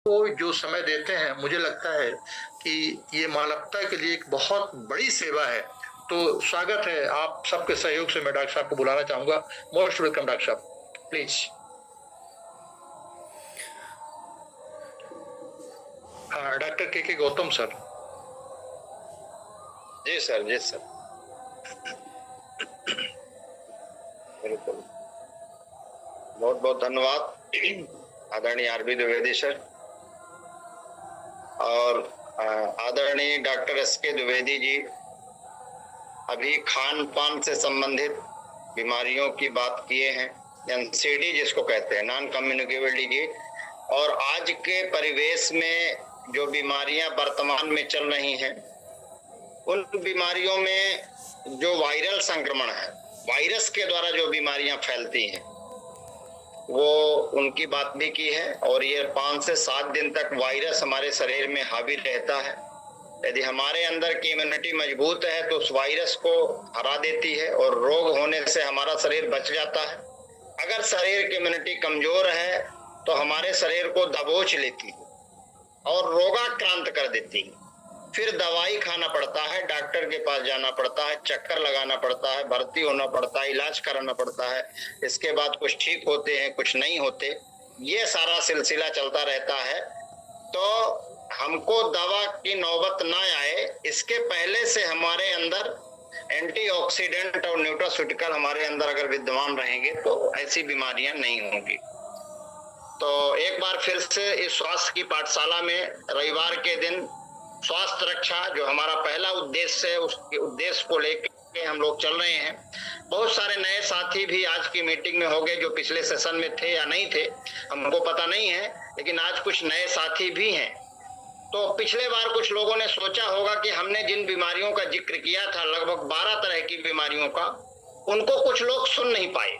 को जो समय देते हैं, मुझे लगता है कि ये मानवता के लिए एक बहुत बड़ी सेवा है। तो स्वागत है, आप सबके सहयोग से मैं डॉक्टर साहब को बुलाना चाहूंगा। मोस्ट वेलकम डॉक्टर साहब, प्लीज। हाँ, डॉक्टर के गौतम सर। जी सर, जी सर, बिल्कुल। बहुत बहुत धन्यवाद आदरणीय आरबी द्विवेदी सर और आदरणीय डॉक्टर एसके द्विवेदी जी। अभी खान पान से संबंधित बीमारियों की बात किए हैं, एनसीडी जिसको कहते हैं, नॉन कम्युनिकेबल डिजीज। और आज के परिवेश में जो बीमारियां वर्तमान में चल रही हैं, उन बीमारियों में जो वायरल संक्रमण है, वायरस के द्वारा जो बीमारियां फैलती हैं, वो उनकी बात भी की है। और ये 5 से 7 दिन तक वायरस हमारे शरीर में हावी रहता है। यदि हमारे अंदर की इम्यूनिटी मजबूत है तो उस वायरस को हरा देती है और रोग होने से हमारा शरीर बच जाता है। अगर शरीर की इम्यूनिटी कमजोर है तो हमारे शरीर को दबोच लेती है और रोगाक्रांत कर देती है। फिर दवाई खाना पड़ता है, डॉक्टर के पास जाना पड़ता है, चक्कर लगाना पड़ता है, भर्ती होना पड़ता है, इलाज कराना पड़ता है। इसके बाद कुछ ठीक होते हैं, कुछ नहीं होते। ये सारा सिलसिला चलता रहता है। तो हमको दवा की नौबत ना आए, इसके पहले से हमारे अंदर एंटीऑक्सीडेंट और न्यूट्रास्यूटिकल हमारे अंदर अगर विद्यमान रहेंगे तो ऐसी बीमारियां नहीं होंगी। तो एक बार फिर से इस स्वास्थ्य की पाठशाला में रविवार के दिन स्वास्थ्य रक्षा जो हमारा पहला उद्देश्य है, उसके उद्देश्य को लेकर हम लोग चल रहे हैं। बहुत सारे नए साथी भी आज की मीटिंग में होंगे जो पिछले सेशन में थे या नहीं थे, हमको पता नहीं है, लेकिन आज कुछ नए साथी भी हैं। तो पिछले बार कुछ लोगों ने सोचा होगा कि हमने जिन बीमारियों का जिक्र किया था, लगभग 12 तरह की बीमारियों का, उनको कुछ लोग सुन नहीं पाए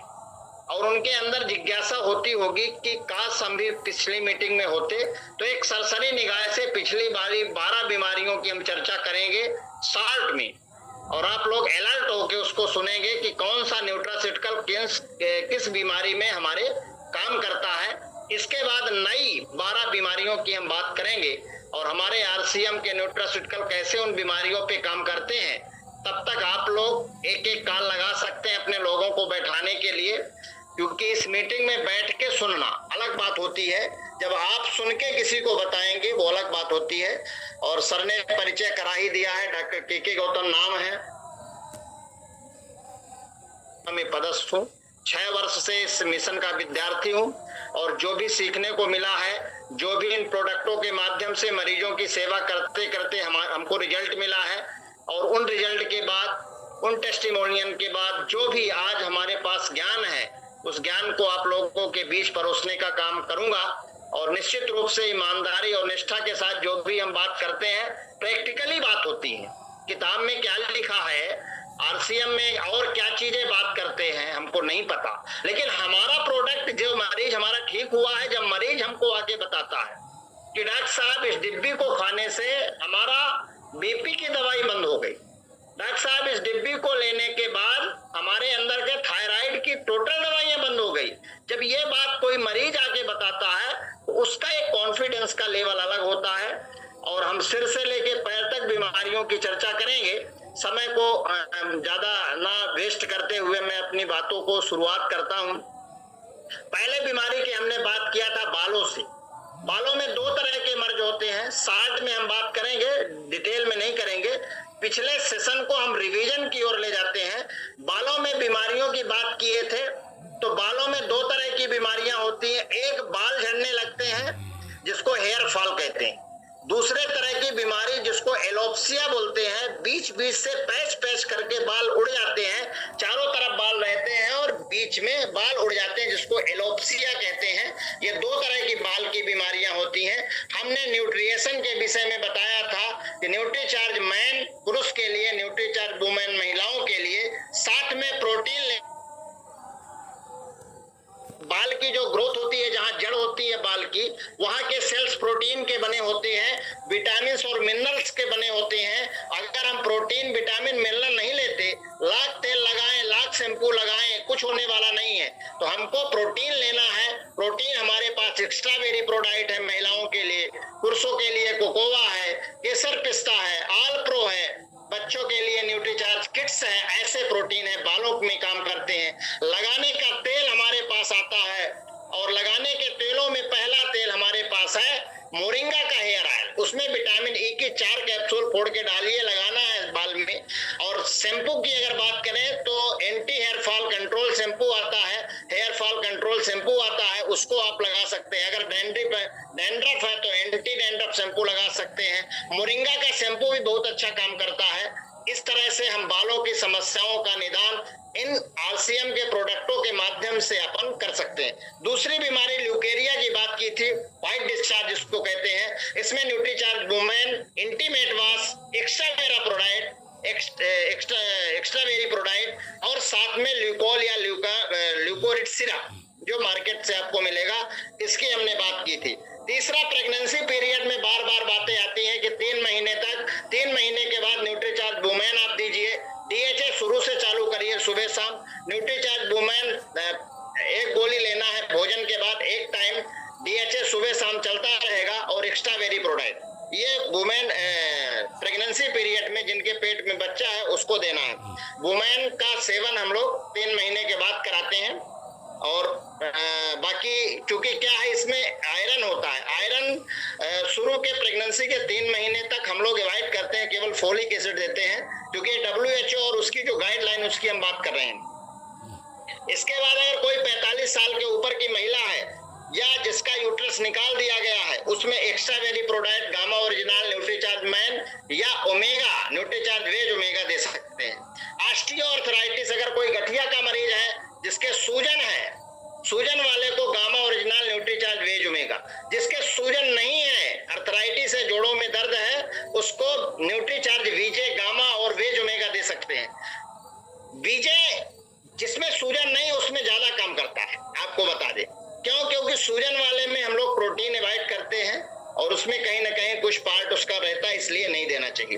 और उनके अंदर जिज्ञासा होती होगी कि काश हम भी पिछली मीटिंग में होते तो एक सरसरी निगाह से पिछली बारी 12 बीमारियों की हम चर्चा करेंगे शॉर्ट में, और आप लोग अलर्ट होकर उसको सुनेंगे कि कौन सा न्यूट्रास्यूटिकल किस बीमारी में हमारे काम करता है। इसके बाद नई 12 बीमारियों की हम बात करेंगे और हमारे आरसीएम के न्यूट्रास्यूटिकल कैसे उन बीमारियों पे काम करते हैं। तब तक आप लोग एक एक कॉल लगा सकते हैं अपने लोगों को बैठाने के लिए, क्योंकि इस मीटिंग में बैठ के सुनना अलग बात होती है, जब आप सुन के किसी को बताएंगे वो अलग बात होती है। और सर ने परिचय करा ही दिया है, डॉक्टर के गौतम नाम है, मैं पदस्थ हूँ, 6 वर्ष से इस मिशन का विद्यार्थी हूँ और जो भी सीखने को मिला है, जो भी इन प्रोडक्टों के माध्यम से मरीजों की सेवा करते करते हमको रिजल्ट मिला है, और उन रिजल्ट के बाद, उन टेस्टिमोनियन के बाद जो भी आज हमारे पास ज्ञान है, उस ज्ञान को आप लोगों के बीच परोसने का काम करूंगा। और निश्चित रूप से ईमानदारी और निष्ठा के साथ जो भी हम बात करते हैं प्रैक्टिकली बात होती है। किताब में क्या लिखा है, आरसीएम में और क्या चीजें बात करते हैं हमको नहीं पता, लेकिन हमारा प्रोडक्ट जो मरीज हमारा ठीक हुआ है, जब मरीज हमको आके बताता है कि डॉक्टर साहब इस डिब्बी को खाने से हमारा बीपी की दवाई बंद हो गई, डॉक्टर साहब इस डिब्बी को लेने के बाद हमारे अंदर के थायराइड की टोटल दवाइयां बंद हो गई, जब ये बात कोई मरीज आके बताता है तो उसका एक कॉन्फिडेंस का लेवल अलग होता है। और हम सिर से लेके पैर तक बीमारियों की चर्चा करेंगे। समय को ज्यादा ना वेस्ट करते हुए मैं अपनी बातों को शुरुआत करता हूं। पहले बीमारी की हमने बात किया था बालों से। बालों में 2 तरह के मर्ज होते हैं, शॉर्ट में हम बात करेंगे, डिटेल में नहीं करेंगे। पिछले सेशन को हम रिवीजन की ओर ले जाते हैं। बालों में बीमारियों की बात किए थे, तो बालों में 2 तरह की बीमारियां होती हैं। एक, बाल झड़ने लगते हैं जिसको हेयर फॉल कहते हैं। दूसरे तरह की बीमारी जिसको एलोप्सिया बोलते हैं, बीच बीच से पैच पैच करके बाल उड़ जाते हैं, चारों तरफ बाल रहते हैं और बीच में बाल उड़ जाते हैं, जिसको एलोप्सिया कहते हैं। ये 2 तरह की बाल की बीमारियां होती हैं। हमने न्यूट्रिएशन के विषय में बताया था कि न्यूट्रीचार्ज मैन पुरुष के लिए, न्यूट्रीचार्ज वुमेन महिलाओं के लिए, साथ में प्रोटीन बाल की जो ग्रोथ होती है, जहां जड़ होती है बाल की, वहां के सेल्स प्रोटीन के बने होते हैं, विटामिन और मिनरल्स के बने होते हैं। अगर हम प्रोटीन, विटामिन, मिनरल नहीं लेते, लाख तेल लगाएं, लाख शैम्पू लगाएं, कुछ होने वाला नहीं है। तो हमको प्रोटीन लेना है। प्रोटीन हमारे पास एक्स्ट्रा वेरी प्रोडाइट है महिलाओं के लिए। पुरुषों के लिए कोकोवा है, केसर पिस्ता है, ऑल प्रो है, बच्चों के लिए न्यूट्रीचार्ज किड्स है। ऐसे प्रोटीन है, बालों में काम करते हैं। लगाने का तेल हमारे पास आता है, और लगाने के तेलों में पहला तेल हमारे पास है मोरिंगा का हेयर ऑयल। उसमें विटामिन ई की 4 कैप्सूल फोड़ के डालिए, लगाना है बाल में। और शैम्पू की अगर बात करें तो anti hair fall control shampoo आता है, हेयर फॉल कंट्रोल शैम्पू आता है, उसको आप लगा सकते हैं। अगर डैंड्रफ है तो एंटी डैंड्रफ शैम्पू लगा सकते हैं। मोरिंगा का शैम्पू भी बहुत अच्छा काम करता है। इस तरह से हम बालों की समस्याओं का निदान इन आरसीएम के प्रोडक्टों के माध्यम से अपन कर सकते हैं। दूसरी बीमारी ल्यूकेरिया की बात की थी, व्हाइट डिस्चार्ज जिसको कहते हैं। इसमें न्यूट्रीचार्ज वुमेन इंटीमेट वाश, एक्स्ट्रावेरा प्रोडाइट, एक्स्ट्रावेरी प्रोडाइट, और साथ में ल्यूकोल या ल्यूकोरिड सिरप जो मार्केट से आपको मिलेगा, इसकी हमने बात की थी। तीसरा, प्रेगनेंसी पीरियड में बार बार बातें आती हैं कि 3 महीने तक, 3 महीने के बाद न्यूट्रीचार्ज वुमेन आप दीजिए। डीएचए शुरू से चालू करिए, सुबह शाम। न्यूट्रीचार्ज वुमेन 1 गोली लेना है भोजन के बाद, 1 टाइम। डीएचए सुबह शाम चलता रहेगा। और एक्स्ट्रावेरी प्रोडाइट, ये वुमेन प्रेगनेंसी पीरियड में जिनके पेट में बच्चा है उसको देना है। वुमेन का सेवन हम लोग 3 महीने के बाद कराते हैं। और बाकी चूंकि क्या है, इसमें आयरन होता है। आयरन शुरू के प्रेगनेंसी के 3 महीने तक हम लोग अवॉइड करते हैं, केवल फोलिक एसिड देते हैं, क्योंकि WHO और उसकी जो गाइडलाइन उसकी हम बात कर रहे हैं। इसके बाद अगर कोई 45 साल के ऊपर की महिला है या जिसका यूट्रस निकाल दिया गया है, उसमें एक्स्ट्रावेरी प्रोडाइट, गामा ओरिजिनल, न्यूट्रीचार्ज मैन या ओमेगा, न्यूट्रीचार्ज वेज ओमेगा दे सकते हैं। ऑस्टियोआर्थराइटिस, अगर कोई गठिया का मरीज है जिसके सूजन है, सूजन वाले को Gamma original, Nutricharge veg Omega. जिसके सूजन नहीं है, अर्थराइटिस है, जोड़ों में दर्द है, उसको न्यूट्रीचार्ज वीजे, गामा और वेज ओमेगा दे सकते हैं। वीजे जिसमें सूजन नहीं उसमें ज्यादा काम करता है, आपको बता दें। क्यों? क्योंकि सूजन वाले में हम लोग प्रोटीन अवॉइड करते हैं और उसमें कहीं ना कहीं कुछ पार्ट उसका रहता है, इसलिए नहीं देना चाहिए।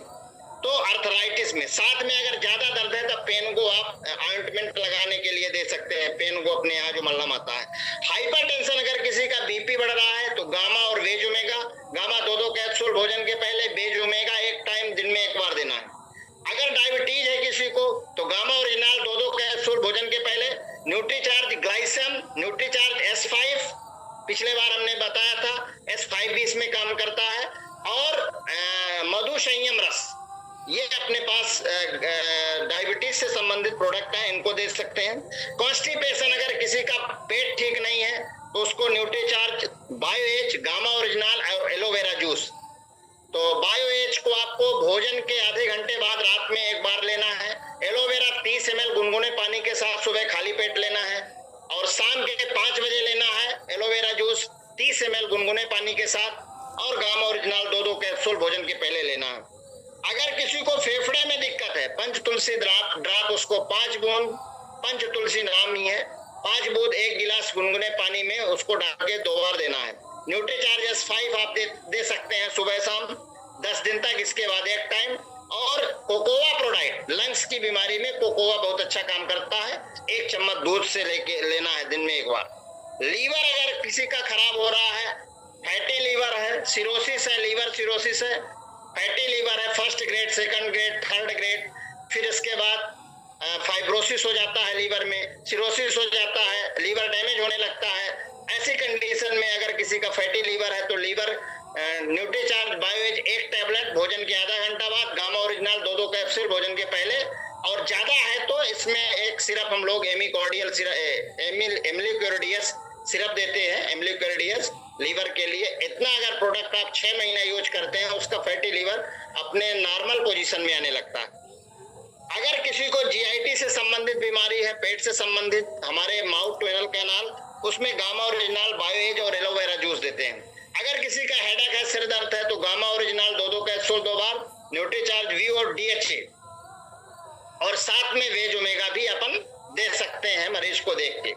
तो अर्थराइटिस में साथ में अगर ज्यादा दर्द है तो पेन को आप ऑइंटमेंट लगाने के लिए दे सकते हैं, पेन को अपने यहाँ जो मलहम आता है। हाइपरटेंशन, अगर किसी का बीपी बढ़ रहा है तो गामा और वेज ओमेगा, गामा 2-2 कैप्सूल भोजन के पहले, वेज ओमेगा 1 टाइम दिन में 1 बार देना है। अगर डायबिटीज है किसी को तो गामा ओरिजिनल 2-2 कैप्सूल भोजन के पहले। न्यूट्रीचार्ज ग्लाइसम, न्यूट्रीचार्ज S5 पिछले बार हमने बताया था, S5 भी इसमें काम करता है। और मधु संयम रस, ये अपने पास डायबिटीज से संबंधित प्रोडक्ट है, इनको दे सकते हैं। कॉन्स्टिपेशन, अगर किसी का पेट ठीक नहीं है तो उसको न्यूट्रीचार्ज, बायोएच, गामा ओरिजिनल और एलोवेरा जूस। तो बायोएच को आपको भोजन के आधे घंटे बाद रात में 1 बार लेना है। एलोवेरा 30 ml गुनगुने पानी के साथ सुबह खाली पेट लेना है, और शाम के 5 बजे लेना है एलोवेरा जूस 30 ml गुनगुने पानी के साथ। और गामा ओरिजिनल 2-2 कैप्सूल भोजन के पहले लेना है। अगर किसी को फेफड़े में दिक्कत है, पंच तुलसी ड्राप उसको 5 बूंद, पंच तुलसी नाम ही है, 5 बूंद 1 गिलास गुनगुने पानी में उसको डाल के 2 बार देना है। न्यूट्रीचार्ज S5 आप दे सकते हैं सुबह शाम 10 दिन तक, इसके बाद 1 टाइम। और कोकोवा प्रोडाइट, लंग्स की बीमारी में कोकोवा बहुत अच्छा काम करता है, 1 चम्मच दूध से लेके लेना है दिन में 1 बार। लीवर अगर किसी का खराब हो रहा है, फैटी लीवर है, सिरोसिस है, लीवर सिरोसिस है, फैटी लीवर है, 1st grade, 2nd grade, 3rd grade, फिर इसके बाद फाइब्रोसिस हो जाता है लीवर में, सिरोसिस हो जाता है, लीवर डैमेज होने लगता है। ऐसी कंडीशन में अगर किसी का फैटी लीवर है तो लीवर न्यूट्रीचार्ज बायोएज 1 टैबलेट भोजन के आधा घंटा बाद, गामा ओरिजिनल 2-2 कैप्सूल भोजन के पहले। और ज्यादा है तो इसमें एक सिरप हम लोग एमिकॉर्डियल एमिलिक्योरिडियस सिरप देते हैं, एमिलिक्योरिडियस लीवर के लिए। इतना अगर प्रोडक्ट आप 6 महीने यूज करते हैं, उसका फैटी लीवर अपने नॉर्मल पोजीशन में आने लगता है। अगर किसी को जीआईटी से संबंधित बीमारी है, पेट से संबंधित, हमारे माउथ टू एनल कैनाल, उसमें गामा ओरिजिनल, बायोएज और एलोवेरा जूस देते हैं। अगर किसी का हेडेक है, सिर दर्द है, तो गामा ओरिजिनल 2-2 कैप्सूल 2 बार, न्यूट्रीचार्ज वी और डीएचए, और साथ में वेज ओमेगा भी अपन दे सकते हैं मरीज को देख के।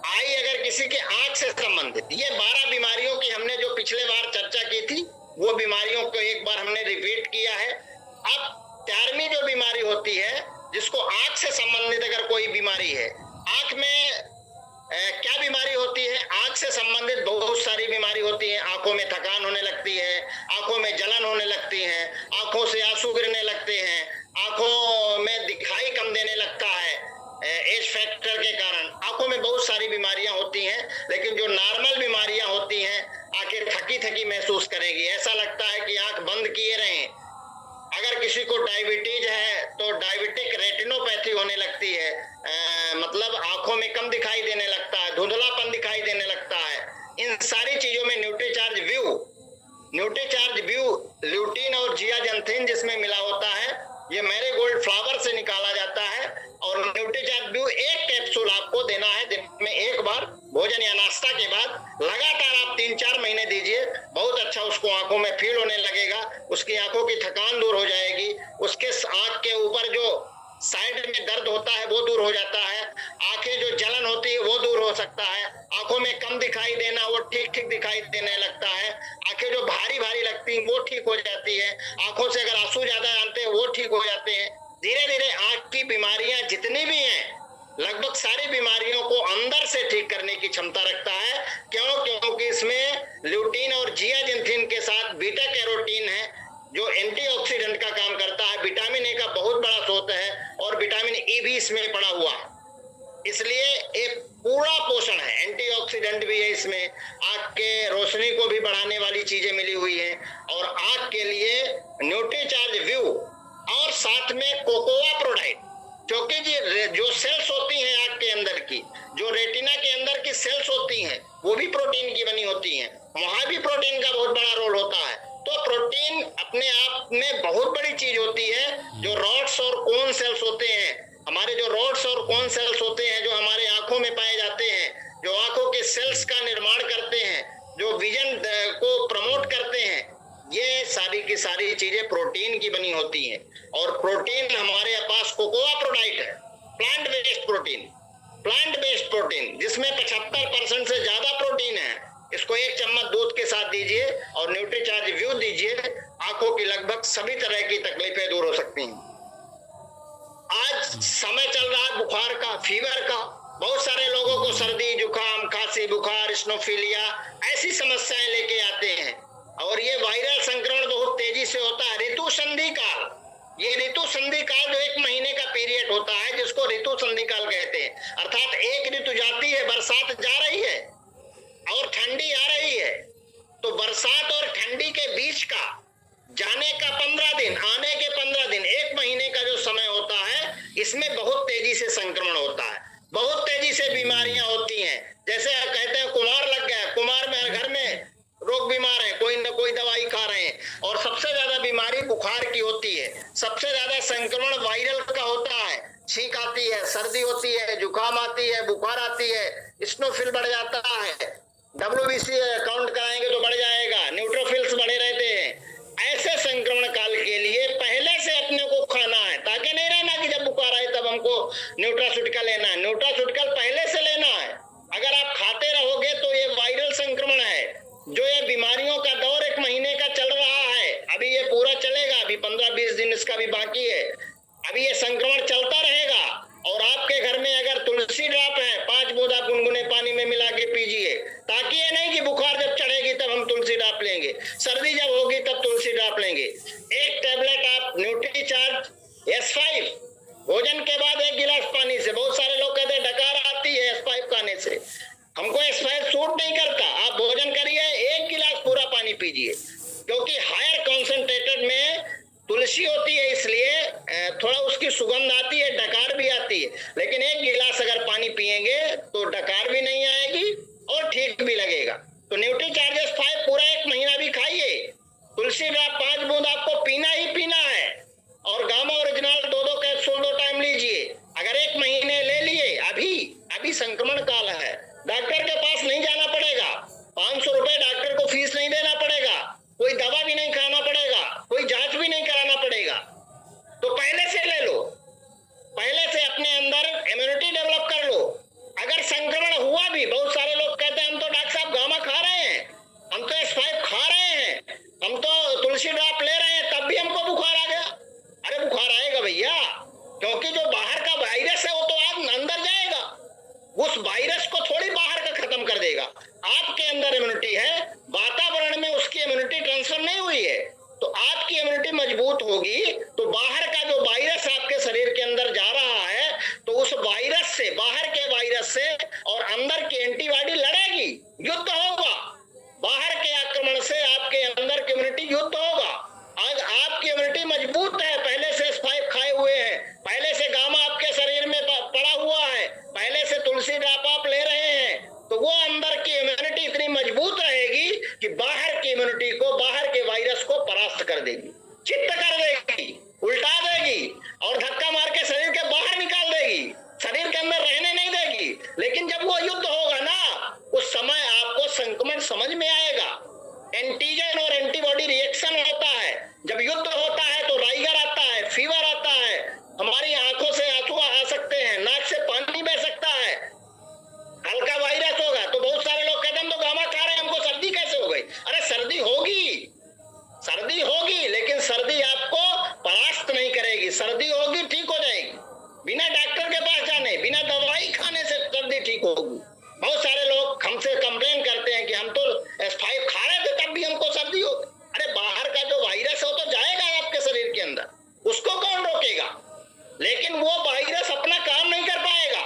आई, अगर किसी के आंख से संबंधित, ये 12 बीमारियों की हमने जो पिछले बार चर्चा की थी, वो बीमारियों को एक बार हमने रिपीट किया है। अब 13वीं जो बीमारी होती है, जिसको आंख से संबंधित अगर कोई बीमारी है, आंख में क्या बीमारी होती है? आंख से संबंधित बहुत सारी बीमारी होती है। आंखों में थकान होने लगती है, आंखों में जलन होने लगती है, आंखों से आंसू गिरने लगते हैं, आंखों में दिखाई कम देने लगता है एज फैक्टर के कारण। आंखों में बहुत सारी बीमारियां होती हैं, लेकिन जो नॉर्मल बीमारियां होती हैं, आंखें थकी थकी महसूस करेगी, ऐसा लगता है कि आंख बंद किए रहें। अगर किसी को डायबिटीज है तो डायबिटिक रेटिनोपैथी होने लगती है, मतलब आंखों में कम दिखाई देने लगता है, धुंधलापन दिखाई देने लगता है। इन सारी चीजों में न्यूट्रीचार्ज व्यू ल्यूटीन और जियाजंथीन जिसमें मिला होता है, ये मैरीगोल्ड फ्लावर से निकाला जाता है। और न्यूट्रीचार्ज व्यू एक कैप्सूल आपको देना है दिन में एक बार, भोजन या नाश्ता के बाद। लगातार आप 3-4 महीने दीजिए, बहुत अच्छा उसको आंखों में फील होने लगेगा, उसकी आंखों की थकान दूर हो जाएगी, उसके आंख के ऊपर जो साइड में दर्द होता है वो दूर हो जाता है, आंखें जो जलन होती है वो दूर हो सकता है, आंखों में कम दिखाई देना वो ठीक दिखाई देने लगता है, आंखें जो भारी भारी लगती हैं वो ठीक हो जाती है, आंखों से अगर आंसू ज्यादा आते हैं वो ठीक हो जाते हैं। धीरे धीरे आंख की बीमारियां जितनी भी हैं, लगभग सारी बीमारियों को अंदर से ठीक करने की क्षमता रखता है। क्योंकि इसमें ल्यूटीन और जियाजिंथीन के साथ बीटा कैरोटीन है, जो एंटीऑक्सीडेंट का काम करता है, विटामिन ए का बहुत बड़ा स्रोत है, और विटामिन ई भी इसमें पड़ा हुआ है। इसलिए एक पूरा पोषण है, एंटीऑक्सीडेंट भी है इसमें, आंख के रोशनी को भी बढ़ाने वाली चीजें मिली हुई है, और आंख के लिए न्यूट्रीचार्ज व्यू और साथ में कोकोआ प्रोडाइट, क्योंकि जो सेल्स होती हैं आंख के अंदर की, जो रेटिना के अंदर की सेल्स होती हैं, वो भी प्रोटीन की बनी होती हैं, वहां भी प्रोटीन का बहुत बड़ा रोल होता है। तो प्रोटीन अपने आप में बहुत बड़ी चीज होती है। जो रॉड्स और कोन सेल्स होते हैं, हमारे जो रॉड्स और कोन सेल्स होते हैं, जो हमारे आंखों में पाए जाते हैं, जो आंखों के सेल्स का निर्माण करते हैं, जो विजन को प्रमोट करते हैं, ये सारी की सारी चीजें प्रोटीन की बनी होती हैं। और प्रोटीन हमारे पास कोकोआ प्रोडाइट है, प्लांट बेस्ड प्रोटीन जिसमें 75% से ज्यादा प्रोटीन है। इसको 1 चम्मच दूध के साथ दीजिए और न्यूट्रीचार्ज व्यू दीजिए, आंखों की लगभग सभी तरह की तकलीफें दूर हो सकती हैं। आज समय चल रहा है बुखार का, फीवर का, बहुत सारे लोगों को सर्दी जुकाम खांसी बुखार स्नोफिलिया ऐसी समस्याएं लेके आते हैं, और ये वायरल संक्रमण बहुत तेजी से होता है। ऋतु संधि काल, ये ऋतु संधि काल जो 1 महीने का पीरियड होता है, जिसको ऋतु संधि काल कहते हैं, अर्थात एक ऋतु जाती है, बरसात जा रही है और ठंडी आ रही है, तो बरसात और ठंडी के बीच का जाने का 15 दिन, आने के 15 दिन, 1 महीने का जो समय होता है, इसमें बहुत तेजी से संक्रमण होता है, बहुत तेजी से बीमारियां होती हैं। जैसे आप कहते हैं कुमार लग गया, कुमार में घर में रोग बीमार है, कोई न कोई दवाई खा रहे हैं, और सबसे ज्यादा बीमारी बुखार की होती है, सबसे ज्यादा संक्रमण वायरल का होता है, छींक आती है, सर्दी होती है, जुकाम आती है, बुखार आती है, स्नोफिल बढ़ जाता है, WBC काउंट कराएंगे तो बढ़ जाएगा, न्यूट्रोफिल्स बढ़े रहते हैं। ऐसे संक्रमण काल के लिए पहले से अपने को खाना है, ताकि नहीं रहना कि जब बुखार आए तब हमको न्यूट्रास्यूटिकल लेना है, न्यूट्रास्यूटिकल पहले से लेना है। अगर आप खाते रहोगे तो ये वायरल संक्रमण है, जो ये बीमारियों का दौर 1 महीने का चल रहा है, अभी ये पूरा चलेगा, अभी 15-20 दिन इसका भी बाकी है, अभी ये संक्रमण चलता रहेगा। और आपके घर में अगर तुलसी ड्रॉप है, 5 बूंदा गुनगुने पानी में मिला के पीजिए, ताकि ये नहीं कि बुखार जब चढ़ेगी तब हम तुलसी ड्रॉप लेंगे, सर्दी जब होगी तब तुलसी ड्रॉप लेंगे। 1 टैबलेट आप न्यूट्रीचार्ज S5 भोजन के बाद 1 गिलास पानी से, बहुत सारे लोग कहते हैं डकार आती है S5 खाने से, हमको S5 सूट नहीं करता। आप भोजन करिए, 1 गिलास पूरा पानी पीजिए, क्योंकि हायर कॉन्सेंट्रेटेड में तुलसी होती है, इसलिए थोड़ा उसकी सुगंध आती है, डकार भी आती है, लेकिन 1 गिलास अगर पानी पिएंगे तो डकार भी नहीं आएगी और ठीक भी लगेगा। तो न्यूट्रीचार्ज S5 पूरा 1 महीना भी खाइए, तुलसी ड्रॉप 5 बूंद आपको पीना ही पीना है, और गामा ओरिजिनल 2-2 कैप्सूल 2 टाइम लीजिए। अगर 1 महीने ले लिए, अभी संक्रमण काल है, डॉक्टर के पास नहीं जाना पड़ेगा, 500 रुपए डॉक्टर को फीस नहीं देना पड़ेगा, कोई दवा भी नहीं खाना पड़ेगा, कोई जांच भी नहीं कराना पड़ेगा। तो पहले से ले लो, पहले से अपने अंदर इम्यूनिटी डेवलप कर लो। अगर संक्रमण हुआ भी, बहुत सारे लोग कहते हैं हम तो डॉक्टर साहब गामा खा रहे हैं, हम तो S5 ट्रांसफर नहीं हुई है, तो आपकी इम्यूनिटी मजबूत होगी तो बाहर का जो वायरस आपके शरीर के अंदर जा रहा है तो उस वायरस से, बाहर के वायरस से और अंदर की एंटीबॉडी लड़ेगी, युद्ध होगा। बाहर के आक्रमण से आपके अंदर की इम्यूनिटी युद्ध होगा। आज आपकी इम्यूनिटी मजबूत है, पहले से S5 खाए हुए हैं, पहले से गामा आपके शरीर में पड़ा हुआ है, पहले से तुलसी ड्रॉप आप ले रहे हैं, तो वो अंदर की इम्यूनिटी इतनी मजबूत रहेगी कि बाहर की इम्यूनिटी को, बाहर के वायरस को परास्त कर देगी, चित्त कर देगी, उल्टा देगी और धक्का मार के शरीर के बाहर निकाल देगी, शरीर के अंदर रहने नहीं देगी। लेकिन जब वो युद्ध होगा ना, उस समय आपको संक्रमण समझ में आएगा। एंटीजन और एंटीबॉडी रिएक्शन होता है। जब युद्ध होता है तो राइगर आता है, फीवर आता है, हमारी आंखों से आंसू आ सकते हैं, नाक से पानी बह सकता है, हल्का वायरस होगा। तो बहुत सारे लोग कहते हैं तो गामा खा रहे हैं, हमको सर्दी कैसे हो गई? अरे सर्दी होगी, सर्दी होगी, लेकिन सर्दी आपको परास्त नहीं करेगी। सर्दी होगी, ठीक हो जाएगी, बिना डॉक्टर के पास जाने, बिना दवाई खाने से सर्दी ठीक होगी। बहुत सारे लोग हमसे कंप्लेन करते हैं कि हम तो S5 खा रहे थे तब भी हमको सर्दी हो। अरे बाहर का जो वायरस है वो तो जाएगा आपके शरीर के अंदर, उसको कौन रोकेगा? लेकिन वो वायरस अपना काम नहीं कर पाएगा।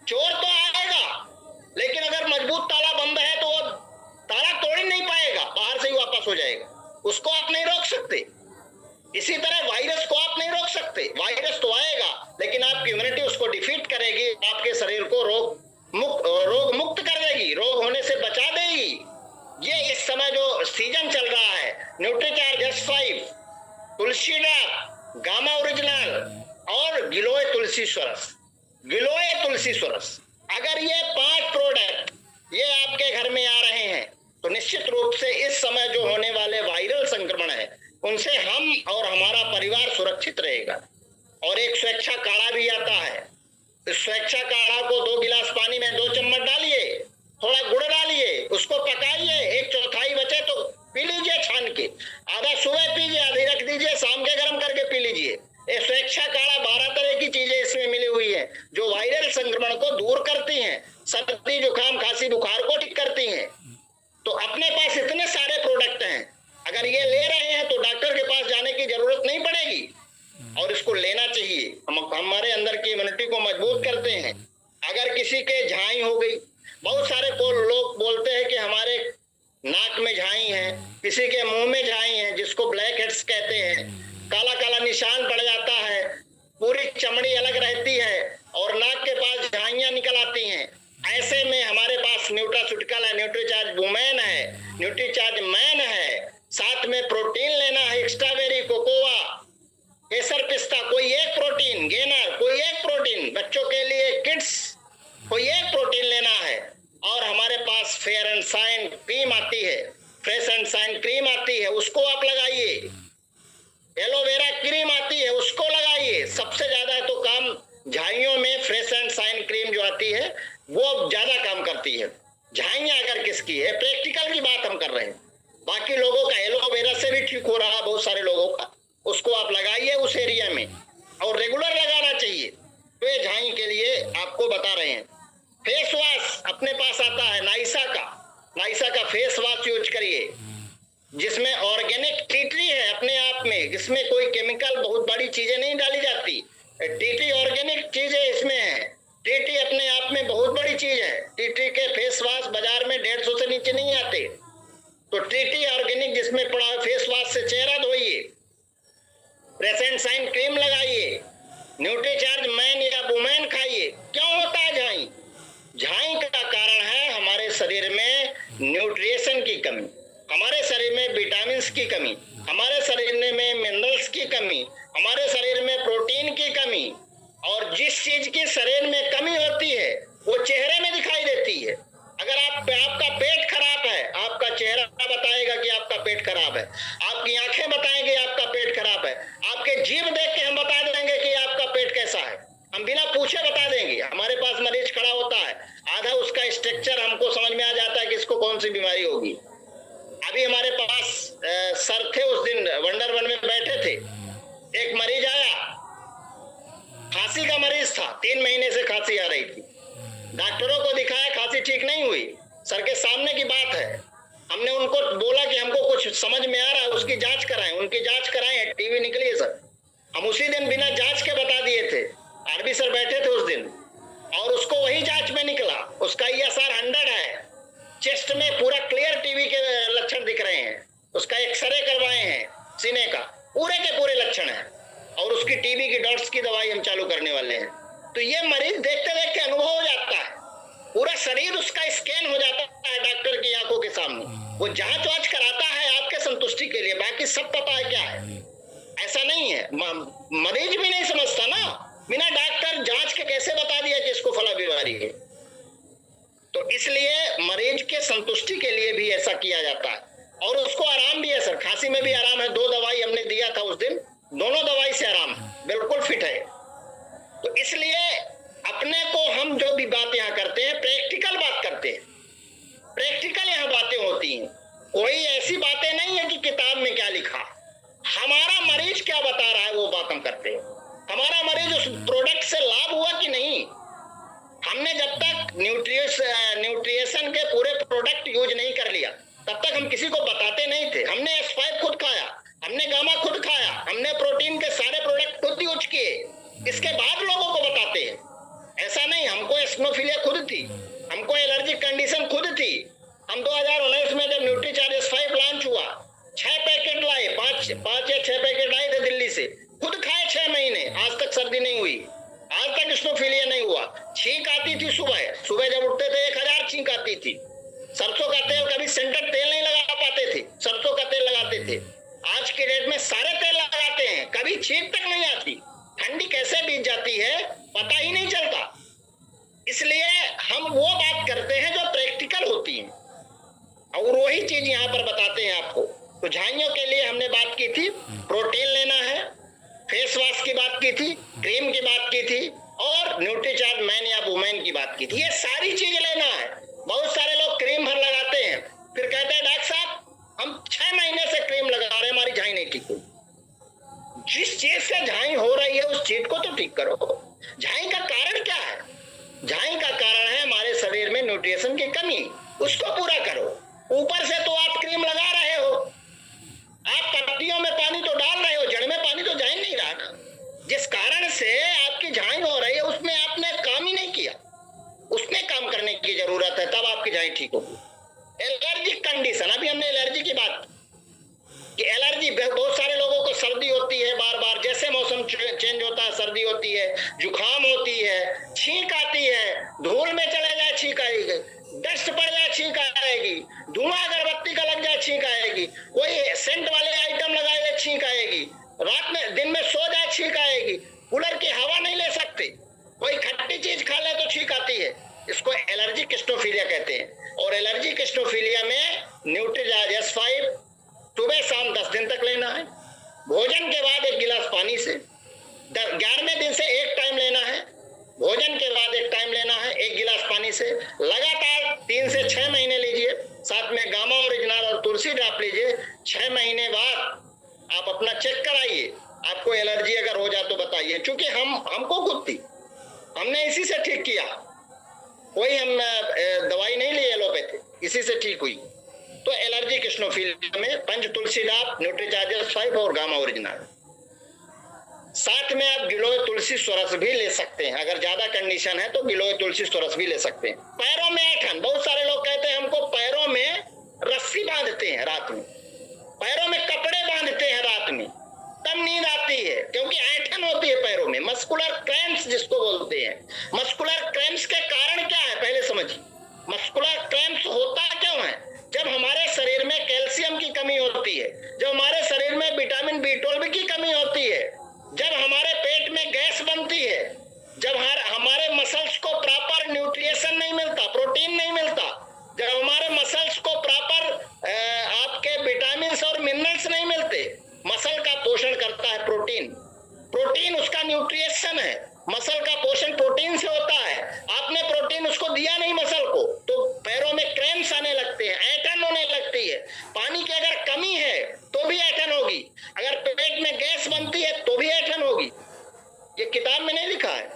चोर तो आएगा, लेकिन अगर मजबूत ताला बंद है तो वो ताला तोड़ ही नहीं पाएगा, बाहर से ही वापस हो जाएगा। उसको आप नहीं रोक सकते। इसी तरह वायरस को आप नहीं रोक सकते। वायरस तो आएगा, लेकिन आपकी इम्यूनिटी उसको डिफीट करेगी, आपके शरीर को रोग मुक्त कर देगी, रोग होने से बचा देगी। ये इस समय जो सीजन चल रहा है, न्यूट्रीचार्ज S5, तुलसी ड्रॉप, गामा ओरिजिनल और गिलोय तुलसी सरस, गिलोय तुलसी सरस, अगर ये 5 प्रोडक्ट ये आपके घर में आ रहे हैं तो निश्चित रूप से इस समय जो होने वाले वायरल संक्रमण है उनसे हम और हमारा परिवार सुरक्षित रहेगा। और एक स्वेच्छा काढ़ा भी आता है। इस स्वेच्छा काढ़ा को 2 गिलास पानी में 2 चम्मच डालिए, थोड़ा गुड़ डालिए, उसको पकाइए, 1/4 बचे तो पी लीजिए छान के, आधा सुबह पीजिए, आधी रख दीजिए, शाम के गर्म करके पी लीजिए। ये स्वेच्छा काढ़ा 12 तरह की चीजें इसमें मिली हुई है जो वायरल संक्रमण को दूर करती हैं, सर्दी जुकाम खांसी बुखार को ठीक करती हैं। तो अपने पास इतने सारे प्रोडक्ट हैं, अगर ये ले रहे हैं तो डॉक्टर के पास जाने की जरूरत नहीं पड़ेगी और इसको लेना चाहिए। हम हमारे अंदर की इम्यूनिटी को मजबूत करते हैं। अगर किसी के झाई हो गई, बहुत सारे लोग बोलते हैं कि हमारे नाक में झाई है, किसी के मुंह में झाई है, जिसको ब्लैक हेड्स कहते हैं, काला काला निशान पड़ जाता है, पूरी चमड़ी अलग रहती है और नाक के पास झाइयां निकल आती हैं। ऐसे में हमारे पास न्यूट्रास्यूटिकल है, न्यूट्रीचार्ज वुमेन है, न्यूट्रीचार्ज मैन है, साथ में प्रोटीन लेना है, स्ट्रॉबेरी, कोकोआ, केसर, पिस्ता, कोई एक प्रोटीन, गेनर कोई एक प्रोटीन, बच्चों के लिए किड्स कोई एक प्रोटीन लेना है। और हमारे पास फेयर एंड शाइन क्रीम आती है, फ्रेश एंड शाइन क्रीम आती है, उसको आप लगाइए। एलोवेरा क्रीम आती है, उसको लगाइए। सबसे ज्यादा तो काम झाइयों में फ्रेश एंड शाइन क्रीम जो आती है वो ज्यादा काम करती है। झाइयां अगर किसकी है, प्रैक्टिकल की बात हम कर रहे हैं, बाकी लोगों का एलोवेरा से भी ठीक हो रहा है, बहुत सारे लोगों का, उसको आप लगाइए उस एरिया में और रेगुलर लगाना चाहिए। तो ये झाई के लिए आपको बता रहे हैं। फेस वॉश अपने पास आता है नाइसा का फेस वॉश यूज करिए, जिसमें ऑर्गेनिक टी ट्री है अपने आप में, जिसमें कोई केमिकल बहुत बड़ी चीजें नहीं डाली जाती। टी ट्री ऑर्गेनिक चीजें इसमें है। टी ट्री अपने आप में बहुत बड़ी चीज है। टी ट्री के फेस वॉश बाजार में 150 से नीचे नहीं आते। तो टी ट्री ऑर्गेनिक जिसमें पड़ा है, फेस वॉश से चेहरा धोइए, फ्रेश एंड शाइन क्रीम लगाइए, न्यूट्रीचार्ज मैन या वुमेन खाइए। क्यों होता है झाई? झाई का कारण है हमारे शरीर में न्यूट्रिशन की कमी, हमारे शरीर में विटामिन की कमी, हमारे शरीर में मिनरल्स की कमी, हमारे शरीर में प्रोटीन की कमी। और जिस चीज की शरीर में कमी होती है वो चेहरे में दिखाई देती है। अगर आपका पेट खराब है, आपका चेहरा बताएगा कि आपका पेट खराब है, आपकी आंखें बताएंगे आपका पेट खराब है, आपके जीभ देख के हम बता देंगे कि आपका पेट कैसा है, हम बिना पूछे बता देंगे। हमारे पास मरीज खड़ा होता है, आधा उसका स्ट्रक्चर हमको समझ में आ जाता है कि इसको कौन सी बीमारी होगी। अभी हमारे पास सर थे, उस दिन वंडर वन में बैठे थे, एक मरीज आया, खांसी का मरीज था, 3 महीने से खांसी आ रही थी, डॉक्टरों को दिखाया, खांसी ठीक नहीं हुई। सर के सामने की बात है, हमने उनको बोला कि हमको कुछ समझ में आ रहा है, उसकी जांच कराएं, उनकी जांच कराएं, टीवी निकली है सर। हम उसी दिन बिना जांच के बता दिए थे, आरबी सर बैठे थे उस दिन, और उसको वही जांच में निकला, उसका ESR 100 है, चेस्ट में पूरा क्लियर टीबी के लक्षण दिख रहे हैं, उसका एक्सरे करवाए हैं सीने का, पूरे के पूरे लक्षण है, और उसकी टीबी की डॉट्स की दवाई हम चालू करने वाले हैं। तो ये मरीज देखते देखते अनुभव हो जाता है, पूरा शरीर उसका स्कैन हो जाता है डॉक्टर की आंखों के सामने, वो जांच वाच कराता है आपके संतुष्टि के लिए, बाकी सब पता है क्या है। ऐसा नहीं है, मरीज भी नहीं समझता ना, बिना डॉक्टर जांच के कैसे बता दिया कि इसको फला बीमारी है। तो इसलिए मरीज के संतुष्टि के लिए भी ऐसा किया जाता है, और उसको आराम भी है सर, खांसी में भी आराम है, 2 दवाई हमने दिया था उस दिन, दोनों दवाई से आराम बिल्कुल फिट है। तो इसलिए अपने को हम जो भी बात यहाँ करते हैं प्रैक्टिकल बात करते हैं, प्रैक्टिकल यहाँ बातें होती हैं, कोई ऐसी बातें नहीं है कि किताब में क्या लिखा, हमारा मरीज क्या बता रहा है वो बात हम करते हैं। हमारा मरीज उस प्रोडक्ट से लाभ हुआ कि नहीं, हमने जब तक न्यूट्रिएशन के पूरे प्रोडक्ट यूज नहीं कर लिया तब तक हम किसी को बताते नहीं थे। हमने S5 खुद खाया, हमने गामा खुद खाया, हमने प्रोटीन के सारे प्रोडक्ट खुद यूज किए, इसके बाद लोगों को बताते हैं। ऐसा नहीं, हमको एस्नोफिलिया खुद थी, हमको एलर्जिक कंडीशन खुद थी। हम 2019 में जब न्यूट्रीचार्ज S5 लॉन्च हुआ, 6 पैकेट लाए, 5 या 6 पैकेट आए थे दिल्ली से, खुद खाए 6 महीने, आज तक सर्दी नहीं हुई, आज तक एस्नोफिलिया नहीं हुआ। छींक आती थी सुबह जब उठते थे 1000 छींक आती थी। सरसों का तेल, कभी सेंटर तेल नहीं लगा पाते थे, सरसों का तेल लगाते थे। आज के डेट में सारे तेल लगाते हैं, कभी छींक तक नहीं आती। ठंडी कैसे बीत जाती है पता ही नहीं चलता। इसलिए हम वो बात करते हैं जो प्रैक्टिकल होती है, और वही चीज यहाँ पर बताते हैं आपको। तो झाइयों के लिए हमने बात की थी, प्रोटीन लेना है, फेस वॉश की बात की थी, क्रीम की बात की थी, और न्यूट्रीचार्ज मैन या वुमेन की बात की थी। ये सारी चीज लेना है। बहुत सारे लोग क्रीम भर लगाते हैं, फिर कहते हैं डॉक्टर साहब हम 6 महीने से क्रीम लगा रहे हैं, हमारी झाई नहीं ठीक हुई। जिस चीज से झाई हो रही है उस चीज को तो ठीक करो। झाई का कारण क्या है? झाई का कारण है हमारे शरीर में न्यूट्रिशन की कमी, उसको पूरा करो। ऊपर से तो आप क्रीम लगा रहे हो, आप पत्तियों में पानी तो डाल रहे हो, जड़ में पानी तो जा ही नहीं रहा ना। जिस कारण से आपकी झाई हो रही है उसमें आपने काम ही नहीं किया, उसमें काम करने की जरूरत है, तब आपकी झाई ठीक होगी। एलर्जिक कंडीशन, अभी हमने एलर्जी की बात कि एलर्जी बहुत सारे लोगों को सर्दी होती है, बार बार जैसे मौसम चेंज होता है सर्दी होती है, जुकाम होती है, छींक आती है, धूल में चले जाए छींक आएगी, डस्ट पड़ जाए छींक आएगी, धुआं अगरबत्ती का लग जाए छींक आएगी, कोई सेंट वाले आइटम लगाए छींक आएगी, रात में दिन में सो जाए छींक आएगी, कूलर की हवा नहीं ले सकते, कोई खट्टी चीज खा ले तो छींक आती है। इसको एलर्जिक एस्नोफिलिया कहते हैं। और एलर्जिक एस्नोफिलिया में न्यूट्रीचार्ज S5 सुबह शाम 10 दिन तक लेना है, भोजन के बाद 1 गिलास पानी से, 11वें दिन से 1 टाइम लेना है, भोजन के बाद 1 टाइम लेना है 1 गिलास पानी से, लगातार 3 से 6 महीने लीजिए, साथ में गामा ओरिजिनल और तुलसी ड्रॉप लीजिए। 6 महीने बाद आप अपना चेक कराइए, आपको एलर्जी अगर हो जाए तो बताइए। क्योंकि हमको खुद थी, हमने इसी से ठीक किया, कोई हम दवाई नहीं ली एलोपैथी, इसी से ठीक हुई। तो एलर्जिक एस्नोफिलिया में पंच तुलसी ड्रॉप, न्यूट्रीचार्ज S5 और गामा ओरिजिनल, साथ में आप गिलोय तुलसी स्वरस भी ले सकते हैं। अगर ज्यादा कंडीशन है तो गिलोय तुलसी स्वरस भी ले सकते हैं। पैरों में ऐठन, बहुत सारे लोग कहते हैं हमको पैरों में रस्सी बांधते हैं रात में, पैरों में कपड़े बांधते हैं रात में, तब नींद आती है, क्योंकि ऐठन होती है पैरों में, मस्कुलर क्रैम्प्स जिसको बोलते हैं। मस्कुलर क्रैम्प्स के कारण क्या है पहले समझिए। मस्कुलर क्रैम्प्स होता क्यों है? जब हमारे शरीर में कैल्शियम की कमी होती है, जब हमारे शरीर में विटामिन B12 की कमी होती है, जब हमारे पेट में गैस बनती है, जब हमारे मसल्स को प्रॉपर न्यूट्रिएशन नहीं मिलता, प्रोटीन नहीं मिलता, जब हमारे मसल्स को प्रॉपर आपके विटामिन और मिनरल्स नहीं मिलते, मसल का पोषण करता है प्रोटीन, प्रोटीन उसका न्यूट्रिएशन है। मसल का पोषण प्रोटीन से होता है, आपने प्रोटीन उसको दिया नहीं मसल को, तो पैरों में क्रैम्प्स आने लगते हैं, ऐठन होने लगती है। पानी की अगर कमी है तो भी ऐठन होगी, अगर पेट में गैस बनती है तो भी ऐठन होगी। ये किताब में नहीं लिखा है,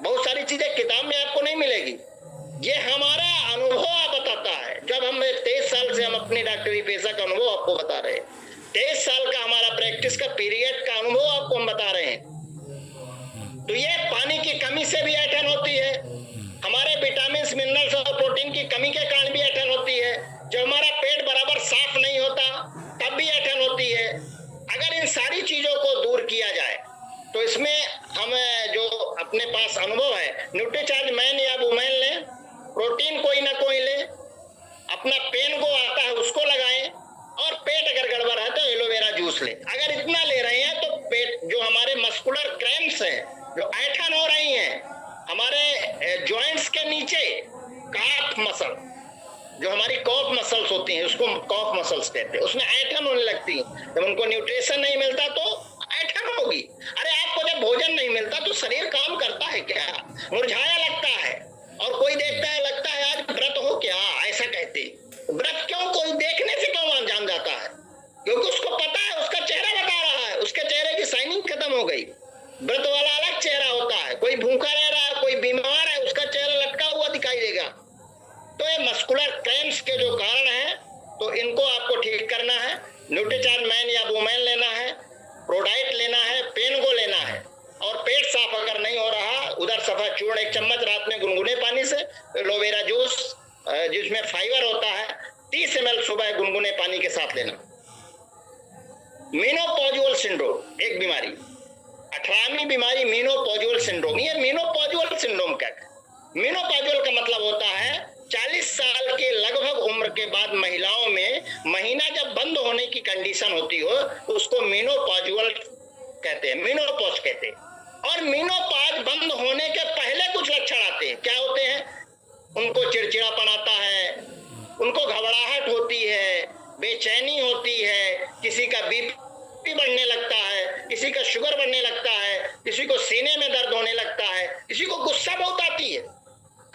बहुत सारी चीजें किताब में आपको नहीं मिलेगी, ये हमारा अनुभव बताता है। जब हम 23 साल से हम अपनी चीजों को दूर किया जाए। तो इसमें हम जो अपने पास अनुभव है, न्यूट्रीचार्ज मैन या वुमेन लें, प्रोटीन कोई ना कोई ले, अपना पेन को आता है उसको लगाएं, और पेट अगर गड़बड़ है तो एलोवेरा जूस ले। अगर इतना ले रहे हैं तो पेट जो हमारे मस्कुलर क्रैम्प्स हैं, जो ऐंठन हो रही हैं हमारे जॉइंट्स के नीचे, काफ मसल जो हमारी कॉफ मसल्स होती हैं, उसको कॉफ मसल्स कहते हैं, उसमें ऐंठन होने लगती है। जब उनको न्यूट्रिशन नहीं मिलता तो ऐंठन होगी। अरे आपको जब भोजन नहीं मिलता तो शरीर काम करता है क्या? मुरझाया लगता है। और कोई देखता है, लगता है आज व्रत हो क्या, ऐसा कहते। व्रत क्यों? कोई देखने से क्यों जान जाता है? क्योंकि उसको पता है, उसका चेहरा बता रहा है, उसके चेहरे की शाइनिंग खत्म हो गई। व्रत वाला अलग चेहरा होता है, कोई भूखा रह रहा है, कोई बीमार है, उसका चेहरा लटका हुआ दिखाई देगा। तो ये मस्कुलर क्रैम्प्स के जो कारण है, तो इनको आपको ठीक करना है। न्यूट्रीचार्ज मैन या वुमेन लेना है, प्रोडाइट लेना है, पेनगो लेना है। और पेट साफ अगर नहीं हो रहा, उधर सफा चूर्ण 1 चम्मच रात में गुनगुने पानी से, एलोवेरा जूस जिसमें फाइबर होता है 30 ml सुबह गुनगुने पानी के साथ लेना। मेनोपॉजुअल सिंड्रोम एक बीमारी, 18वीं बीमारी मेनोपॉजुअल सिंड्रोम। ये मेनोपॉजुअल सिंड्रोम क्या है? मेनोपॉजुअल का मतलब होता है 40 साल के लगभग उम्र के बाद महिलाओं में महीना जब बंद होने की कंडीशन होती हो, उसको मेनोपॉजुअल कहते हैं, मेनोपॉज कहते हैं। और मेनोपॉज बंद होने के पहले कुछ लक्षण आते हैं। क्या होते हैं? उनको चिड़चिड़ापन आता है, उनको घबराहट होती है, बेचैनी होती है, किसी का बीपी बढ़ने लगता है, किसी का शुगर बढ़ने लगता है, किसी को सीने में दर्द होने लगता है, किसी को गुस्सा बहुत आती है।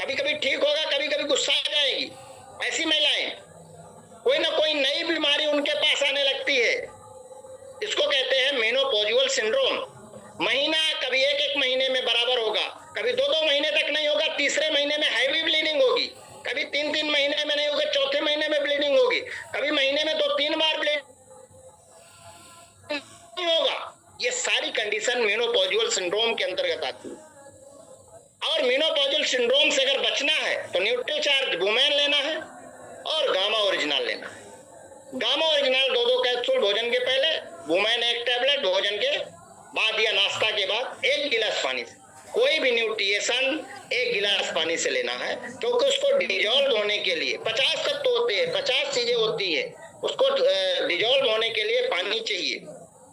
कभी कभी ठीक होगा, कभी कभी गुस्सा आ जाएगी। ऐसी महिलाएं, कोई ना कोई नई बीमारी उनके पास आने लगती है। इसको कहते हैं मेनोपॉजुअल सिंड्रोम। महीना कभी एक महीने में बराबर होगा, कभी 2 महीने तक नहीं होगा, तीसरे महीने में हैवी ब्लीडिंग होगी, कभी 3 महीने में नहीं होगा, चौथे महीने में ब्लीडिंग होगी, कभी महीने में 2-3 बार ब्लीडिंग होगा। ये सारी कंडीशन मेनोपॉजुअल सिंड्रोम के अंतर्गत आती है। और मेनोपॉजुअल सिंड्रोम से अगर बचना है तो न्यूट्रीचार्ज वुमेन लेना है और गामा ओरिजिनल लेना है। गामा ओरिजिनल 2 कैप्सूल भोजन के पहले, वुमेन 1 टैबलेट भोजन के बाद या नाश्ता के बाद 1 गिलास पानी से। कोई भी न्यूट्रिएशन 1 गिलास पानी से लेना है, क्योंकि उसको डिजोल्व होने के लिए 50 तत्व होते हैं, 50 चीजें होती है, उसको डिजोल्व होने के लिए पानी चाहिए।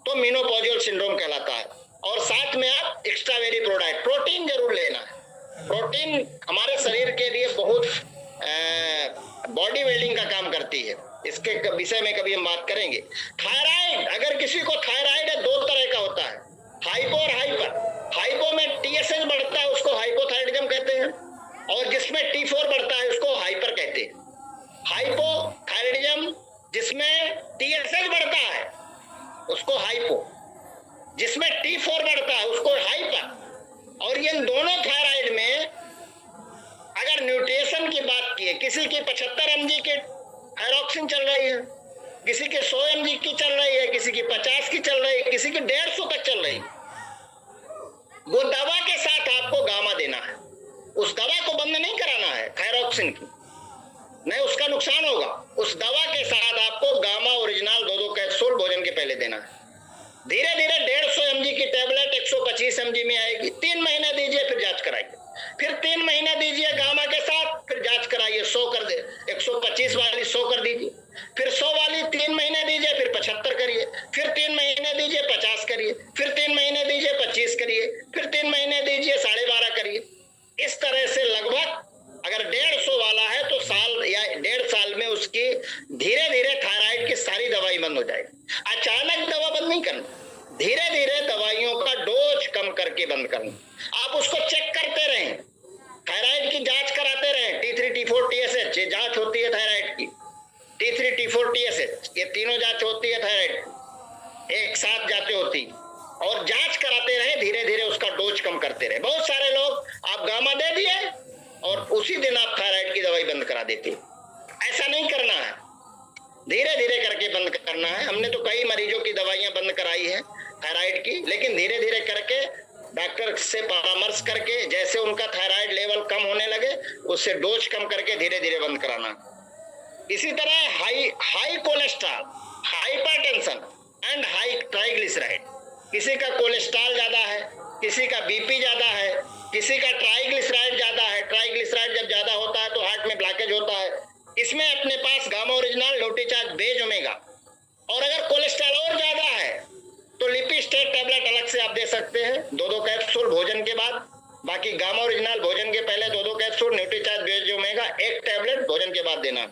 तो मेनोपॉजुअल सिंड्रोम कहलाता है। और साथ में आप एक्स्ट्रा वेरी प्रोडाइट, प्रोटीन जरूर लेना है। प्रोटीन हमारे शरीर के लिए बहुत बॉडी बिल्डिंग का काम करती है। इसके विषय में कभी हम बात करेंगे। थायराइड, अगर किसी को थायराइड है, 2 तरह का होता है, हाइपो और हाइपर। हाइपो में टीएसएच बढ़ता है, उसको हाइपोथायराइडिज्म कहते हैं, और जिसमें T4 बढ़ता है उसको हाइपर कहते हैं। हाइपोथायराइडिज्म जिसमें टीएसएच बढ़ता है उसको हाइपो, जिसमें T4 बढ़ता है उसको हाइपर। और ये दोनों थायराइड में अगर न्यूट्रिशन की बात की है, किसी की 75 mg की थायरॉक्सिन चल रही है, किसी की 100 mg की चल रही है, किसी की 50 की चल रही है, किसी की 150 तक चल रही है, वो दवा के साथ आपको गामा देना है। उस दवा को बंद नहीं कराना है थायरॉक्सिन की, नहीं उसका नुकसान होगा। उस दवा के साथ आपको गामा ओरिजिनल 2 कैप्सूल भोजन के पहले देना है। धीरे धीरे 150 mg की टेबलेट 125 mg में आएगी। 3 महीने दीजिए, फिर जांच कराइए, फिर 3 महीने दीजिए गामा के साथ, फिर जांच कराइए, 100 कर दे, 125 वाली 100 कर दीजिए, फिर 100 वाली 3 महीने दीजिए, फिर 75 करिए, फिर 3 महीने दीजिए 50 करिए, फिर 3 महीने दीजिए 25 करिए, फिर 3 महीने दीजिए 12.5 करिए। इस तरह से लगभग अगर 150 वाला है तो साल या 1.5 साल में उसकी धीरे धीरे थायराइड की सारी दवाई बंद हो जाएगी। अचानक दवा बंद नहीं करना, धीरे धीरे दवाइयों का डोज कम करके बंद करना। आप उसको चेक करते रहें, थायराइड की जांच कराते रहें। T3 T4 TSH ये जांच होती है थायराइड की, T3 T4 TSH ये तीनों जांच होती है थायराइड, एक साथ जांचें होती, और जांच कराते रहे, धीरे धीरे उसका डोज कम करते रहे। बहुत सारे लोग आप गामा दे दिए और उसी दिन आप थायराइड की दवाई बंद करा देते। ऐसा नहीं करना है, धीरे धीरे करके बंद करना है। हमने तो कई मरीजों की दवाइयां बंद कराई है थायराइड की, लेकिन धीरे धीरे करके डॉक्टर से परामर्श करके, जैसे उनका थायराइड लेवल कम होने लगे उससे डोज कम करके धीरे धीरे बंद कराना। इसी तरह high cholesterol, hypertension and high triglyceride triglyceride, किसी का कोलेस्ट्रॉल ज्यादा है, किसी का बीपी ज्यादा है, किसी का ट्राइग्लिसराइड ज्यादा है। ट्राइग्लिसराइड जब ज्यादा होता है तो हार्ट में ब्लॉकेज होता है। इसमें अपने पास गामा ओरिजिनल, न्यूट्रीचार्ज, बेज ओमेगा। और अगर कोलेस्ट्रॉल और ज्यादा है तो लिपिस्टेट टैबलेट अलग से आप दे सकते हैं, 2-2 कैप्सूल भोजन के बाद। बाकी गामा ओरिजिनल भोजन के पहले 2-2 कैप्सूल, न्यूट्रीचार्ज, बेज ओमेगा 1 टैबलेट भोजन के बाद देना।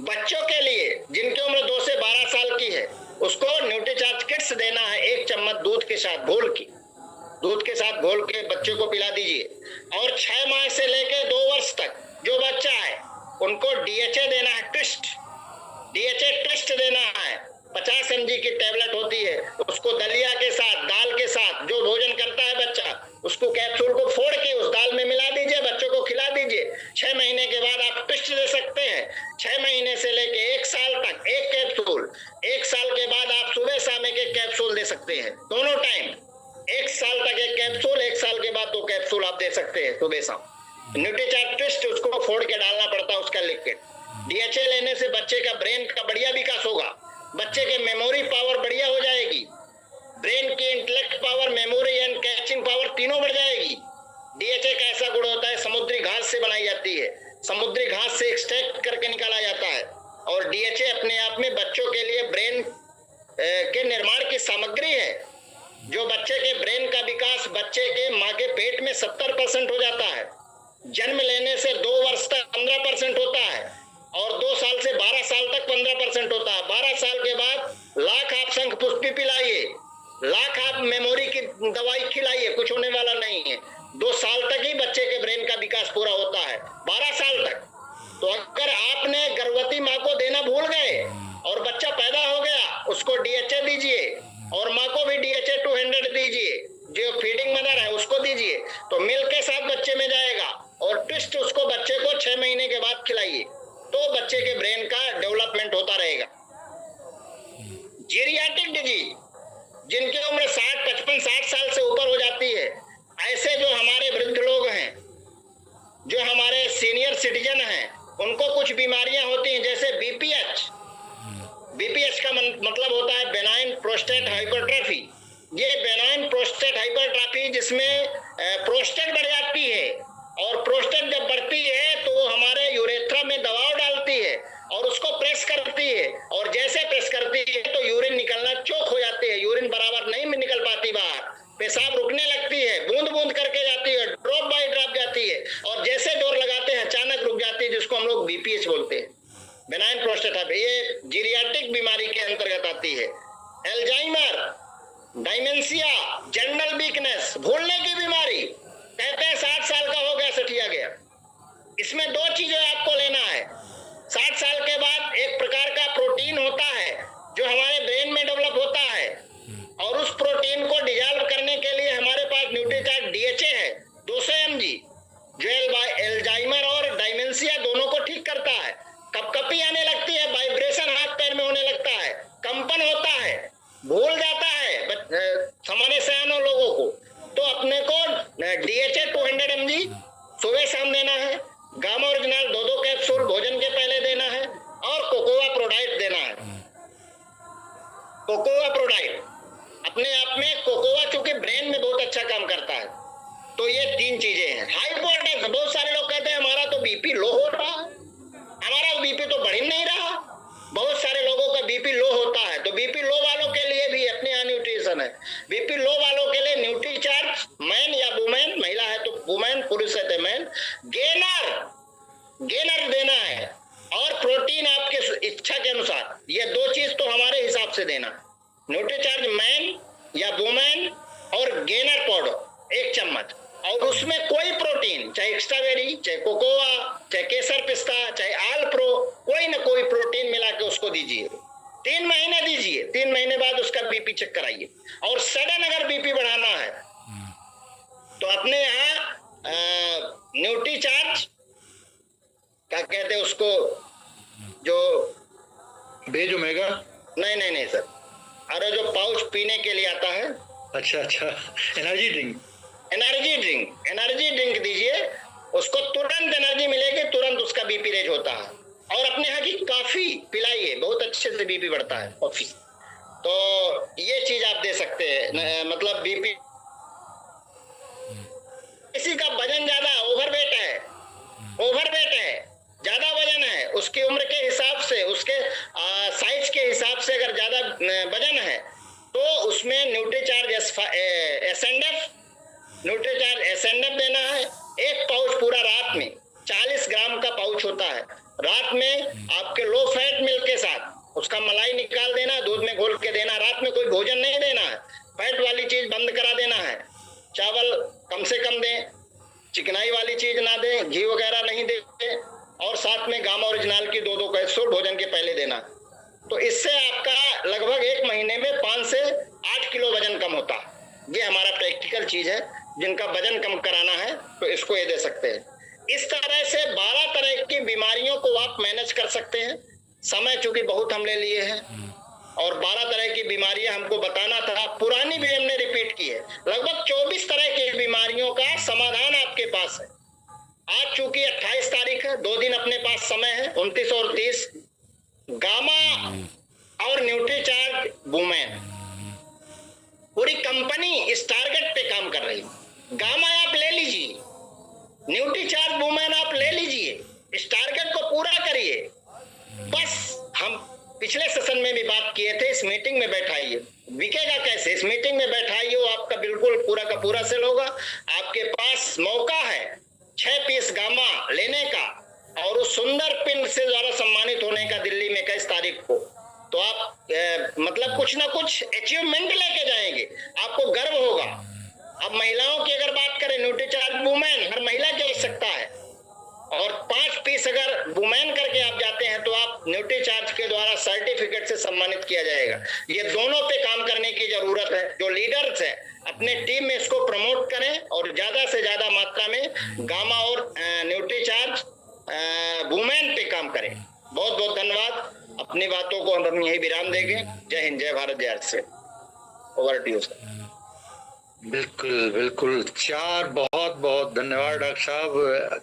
बच्चों के लिए जिनकी उम्र 2 से 12 साल की है उसको न्यूट्रीचार्ज किट्स देना है, 1 चम्मच दूध के साथ घोल के बच्चे को पिला दीजिए। और 6 माह से लेके 2 वर्ष तक जो बच्चा है उनको डीएचए देना है, डीएचए ट्विस्ट देना है। 50 mg की टैबलेट होती है, उसको दलिया के साथ, दाल के साथ जो भोजन करता है बच्चा, उसको कैप्सूल को फोड़ के उस दाल में मिला दीजिए, बच्चों को खिला दीजिए। 6 महीने के बाद आप ट्विस्ट दे सकते हैं। 6 महीने से लेके 1 साल तक 1 कैप्सूल, 1 साल के बाद आप सुबह शाम 1 कैप्सूल दे सकते हैं, दोनों टाइम। 1 साल तक 1 कैप्सूल, 1 साल के बाद 2 कैप्सूल आप दे सकते हैं सुबह शाम। न्यूट्रीचार्ज ट्विस्ट उसको फोड़ के डालना पड़ता है, उसका लिक्विड। डीएचए लेने से बच्चे का ब्रेन का बढ़िया विकास होगा, बच्चे के मेमोरी पावर बढ़िया हो जाएगी, ब्रेन की intellect power, memory and catching power तीनों बढ़ जाएगी। डीएचए का ऐसा गुण होता है, समुद्री घास से बनाई जाती है, समुद्री घास से एक्सट्रैक्ट करके निकाला जाता है। और डीएचए अपने आप में बच्चों के लिए ब्रेन के निर्माण की सामग्री है। जो बच्चे के ब्रेन का विकास बच्चे के माँ के पेट में 70% हो जाता है, जन्म लेने से 2 वर्ष तक 15% होता है, और 2 साल से 12 साल तक 15% होता है। 12 साल के बाद लाख आप शंख पुष्पी पिलाइए, लाख आप मेमोरी की दवाई खिलाइए, कुछ होने वाला नहीं है। 2 साल तक ही बच्चे के ब्रेन का विकास पूरा होता है, 12 साल तक। तो अगर आपने गर्भवती माँ को देना भूल गए और बच्चा पैदा हो गया, उसको डीएचए दीजिए, और माँ को भी डीएचए 200 दीजिए, जो फीडिंग मदर है उसको दीजिए, तो मिल्क के साथ बच्चे में जाएगा। और ट्विस्ट उसको बच्चे को 6 महीने के बाद खिलाइए, तो बच्चे के ब्रेन का डेवलपमेंट होता रहेगा। जीरियाट्रिक डिजीज, जिनकी उम्र 55-60 साल से ऊपर हो जाती है, ऐसे जो हमारे वृद्ध लोग हैं, जो हमारे सीनियर सिटीजन हैं, उनको कुछ बीमारियां होती हैं, जैसे बीपीएच का मतलब होता है बेनाइन प्रोस्टेट हाइपरट्रॉफी। ये बेनाइन प्रोस्टेट हाइपरट्रॉफी जिसमें प्रोस्टेट बढ़ जाती है, और प्रोस्टेट जब बढ़ती है तो वो हमारे यूरेथ्रा में दबाव डालती है और उसको प्रेस करती है, और जैसे प्रेस करती है तो यूरिन निकलना चोक हो जाती है, यूरिन बराबर नहीं निकल पाती बाहर, पेशाब रुकने लगती है, बूंद बूंद करके जाती है, ड्रॉप बाय ड्रॉप जाती है, और जैसे जोर लगाते हैं अचानक रुक जाती है, जिसको हम लोग बीपीएच बोलते हैं, बेनाइन प्रोस्टेट हाइपर। ये जीरियाट्रिक बीमारी के अंतर्गत आती है। एल्जाइमर, डायमेंशिया, जनरल वीकनेस, भूलने की बीमारी, कहते हैं 60 साल का हो गया, सठिया गया। इसमें 2 चीजें आपको लेना है। 60 साल के बाद एक प्रकार का प्रोटीन होता है जो हमारे ब्रेन में डेवलप होता है, और उस प्रोटीन को डिजॉल्व करने के लिए हमारे पास न्यूट्रीचार्ज डीएचए है 200 mg, जो एल्जाइमर और डायमेंशिया दोनों को ठीक करता है। कपकपी आने लगती है, वाइब्रेशन हाथ पैर में होने लगता है, कंपन होता है, भूल जाता है सामान्य सयानों लोगों को, तो अपने को डीएचए 200 mg सुबह शाम देना है, गामा ओरिजिनल 2-2 कैप्सूल भोजन के पहले देना है, और कोकोआ प्रोडाइट देना है। कोकोआ प्रोडाइट अपने आप में, कोकोआ चूंकि ब्रेन में बहुत अच्छा काम करता है, तो ये 3 चीजें हैं। हाइपोटेंशन, बहुत सारे लोग कहते हैं हमारा तो बीपी लो हो रहा है, हमारा बीपी तो बढ़ ही नहीं रहा। बहुत सारे लोगों का बीपी लो होता है, तो बीपी लो वालों के लिए भी अपने यहाँ न्यूट्रिशन है। बीपी लो वालों के लिए न्यूट्रीचार्ज मैन या वुमेन, महिला है तो वुमेन, पुरुष है तो मैन, गेनर देना है, और प्रोटीन आपके इच्छा के अनुसार। ये 2 चीज तो हमारे हिसाब से देना है, न्यूट्रीचार्ज मैन या वुमेन, और गेनर पाउडर 1 चम्मच, और उसमें कोई प्रोटीन, चाहे स्ट्रॉबेरी, चाहे कोकोआ, चाहे केसर पिस्ता, चाहे आलप्रो, कोई ना कोई प्रोटीन मिला के उसको दीजिए। 3 महीने दीजिए, 3 महीने बाद उसका बीपी चेक कराइए। और सडन अगर बीपी बढ़ाना है तो अपने यहाँ न्यूट्रीचार्ज क्या कहते हैं उसको, जो बेज ओमेगा, नहीं सर, अरे जो पाउच पीने के लिए आता है, अच्छा, एनर्जी ड्रिंक दीजिए, उसको तुरंत एनर्जी मिलेगी, तुरंत उसका बीपी रेज होता है। और अपने यहाँ की कॉफी पिलाइए, बहुत अच्छे से बीपी बढ़ता है कॉफी। तो ये चीज आप दे सकते हैं। मतलब बीपी, किसी का वजन ज्यादा ओवरवेट है, ज्यादा वजन है, उसकी उम्र के हिसाब से, उसके साइज के हिसाब से अगर ज्यादा वजन है तो उसमें न्यूट्रीचार्ज एसएनएफ देना है। एक पाउच पूरा रात में, 40 ग्राम का पाउच होता है। रात में आपके लो फैट मिल्क के साथ उसका मलाई निकाल देना, दूध में घोल के देना। रात में कोई भोजन नहीं देना है, फैट वाली चीज बंद करा देना है। चावल कम से कम दें, चिकनाई वाली चीज ना दें, घी वगैरह नहीं दें, और साथ में गामा ओरिजिनल की 2-2 कैप्सूल भोजन के पहले देना। तो इससे आपका लगभग 1 महीने में 5 से 8 किलो वजन कम होता है। ये हमारा प्रैक्टिकल चीज है। जिनका वजन कम कराना है तो इसको ये दे सकते हैं। इस तरह से 12 तरह की बीमारियों को आप मैनेज कर सकते हैं। समय चूंकि बहुत हम ले लिए हैं और 12 तरह की बीमारियां हमको बताना था, पुरानी भी हमने रिपीट की है। लगभग 24 तरह की बीमारियों का समाधान आपके पास है। आज चूंकि 28 तारीख है, 2 दिन अपने पास समय है, 29 और 30। गामा और न्यूट्रीचार्ज वुमेन पूरी कंपनी इस टारगेट पे काम कर रही है। गामा आप ले लीजिए, न्यूट्रीचार्ज वुमेन आप ले लीजिए, इस टारगेट को पूरा करिए। बस हम पिछले सेशन में भी बात किए थे, इस मीटिंग में बैठाइए। बिकेगा कैसे? इस मीटिंग में बैठाइए, वो आपका बिल्कुल पूरा का पूरा सेल होगा। आपके पास मौका है 6 पीस गामा लेने का और उस सुंदर पिन से द्वारा सम्मानित होने का दिल्ली में 21 तारीख को। तो आप मतलब कुछ ना कुछ अचीवमेंट लेके जाएंगे, आपको गर्व होगा। अब महिलाओं की अगर बात करें, न्यूट्रीचार्ज वुमेन हर महिला की आवश्यकता है, और 5 पीस अगर वुमेन करके आप जाते हैं तो आप न्यूट्रीचार्ज के द्वारा सर्टिफिकेट से सम्मानित किया जाएगा। ये दोनों पे काम करने की जरूरत है। जो लीडर्स है अपने टीम में इसको प्रमोट करें और ज्यादा से ज्यादा मात्रा में गामा और न्यूट्रीचार्ज वुमेन पे काम करें। बहुत बहुत धन्यवाद। अपनी बातों को हम यही विराम देंगे। जय हिंद, जय भारत, जय से। Over to you sir. बिल्कुल बिल्कुल, बहुत बहुत धन्यवाद डॉक्टर साहब।